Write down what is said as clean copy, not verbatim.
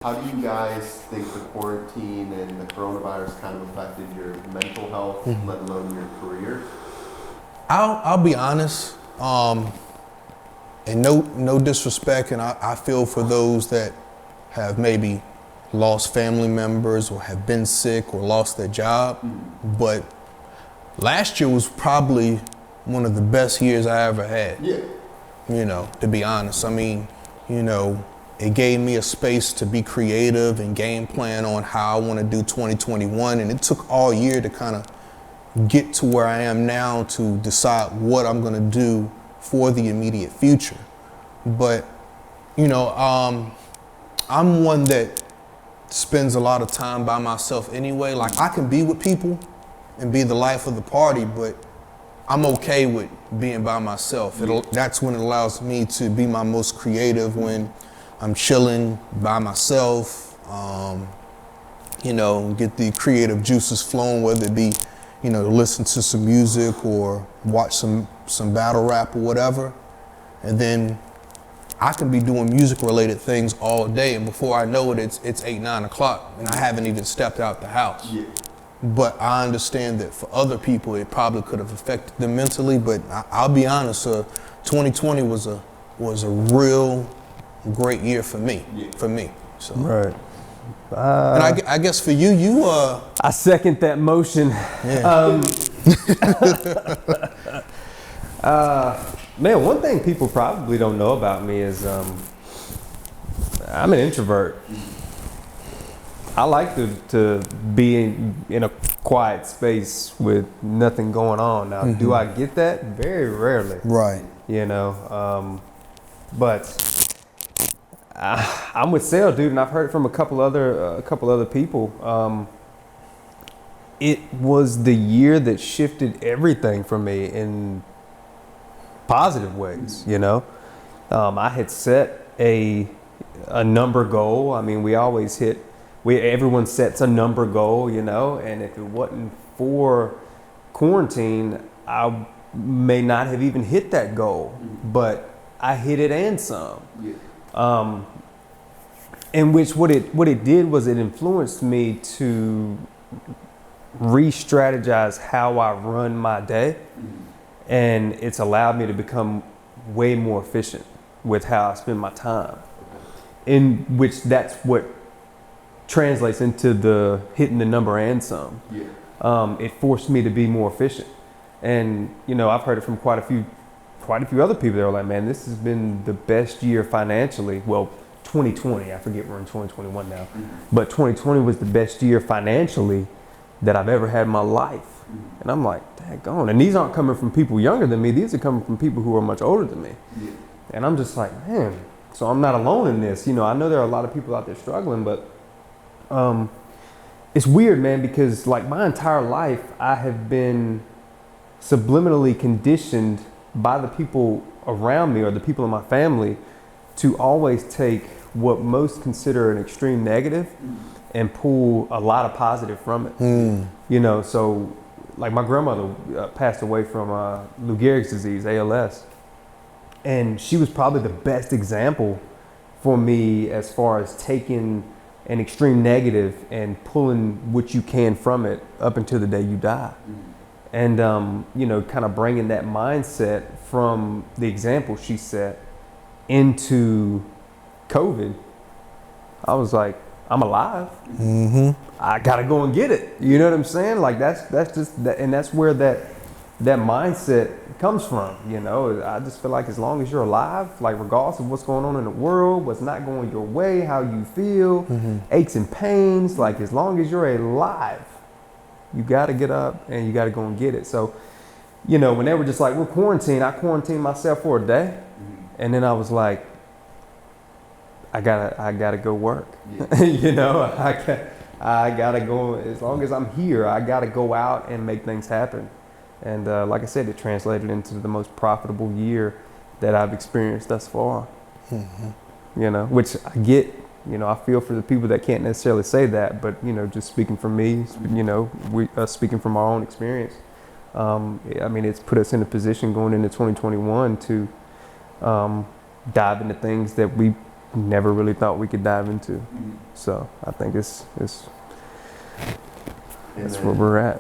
How do you guys think the quarantine and the coronavirus kind of affected your mental health, let alone your career? I'll be honest, and no disrespect, and I feel for those that have maybe lost family members or have been sick or lost their job. But last year was probably one of the best years I ever had. Yeah. You know, to be honest. I mean, you know, it gave me a space to be creative and game plan on how I want to do 2021. And it took all year to kind of get to where I am now to decide what I'm going to do for the immediate future. But, you know, I'm one that spends a lot of time by myself anyway. Like, I can be with people and be the life of the party, but I'm okay with being by myself. That's when it allows me to be my most creative, when I'm chilling by myself, you know, get the creative juices flowing, whether it be, you know, listen to some music or watch some battle rap or whatever. And then I can be doing music related things all day, and before I know it, it's 8, 9 o'clock and I haven't even stepped out the house. Yeah. But I understand that for other people, it probably could have affected them mentally, but I'll be honest, 2020 was a real great year for me, So. Right. And I guess for you, I second that motion. Yeah. Man, one thing people probably don't know about me is I'm an introvert. I like to be in a quiet space with nothing going on. Now, do I get that? Very rarely. Right. You know, but I'm with Sale, dude, and I've heard it from a couple other people. It was the year that shifted everything for me in positive ways. You know, I had set a number goal. I mean, we always hit. Everyone sets a number goal, you know, and if it wasn't for quarantine, I may not have even hit that goal, but I hit it and some. Yeah. In which what it did was it influenced me to re-strategize how I run my day, and it's allowed me to become way more efficient with how I spend my time, in which that's what translates into the hitting the number and some. Yeah. It forced me to be more efficient, and you know, I've heard it from quite a few other people that are like, man, this has been the best year financially. Well, 2020, I forget, we're in 2021 now, but 2020 was the best year financially that I've ever had in my life. And I'm like, daggone. And these aren't coming from people younger than me, these are coming from people who are much older than me. Yeah. And I'm just like, man, so I'm not alone in this. You know, I know there are a lot of people out there struggling, but it's weird, man, because like my entire life, I have been subliminally conditioned by the people around me or the people in my family to always take what most consider an extreme negative and pull a lot of positive from it. You know, so like my grandmother passed away from Lou Gehrig's disease, ALS, and she was probably the best example for me as far as taking an extreme negative and pulling what you can from it up until the day you die. And, you know, kind of bringing that mindset from the example she set into COVID. I was like, I'm alive. I gotta go and get it. You know what I'm saying? Like that's just that, and that's where that mindset comes from. You know, I just feel like as long as you're alive, like regardless of what's going on in the world, what's not going your way, how you feel, aches and pains, like as long as you're alive, you gotta get up and you gotta go and get it. So, you know, when they were just like, we're quarantined, I quarantined myself for a day, and then I was like, I gotta go work. Yeah. You know, I gotta go. As long as I'm here, I gotta go out and make things happen. And like I said, it translated into the most profitable year that I've experienced thus far. You know, which I get. You know, I feel for the people that can't necessarily say that, but you know, just speaking for me, you know, speaking from our own experience. I mean, it's put us in a position going into 2021 to dive into things that we never really thought we could dive into. Mhm. So I think it's And that's then where we're at.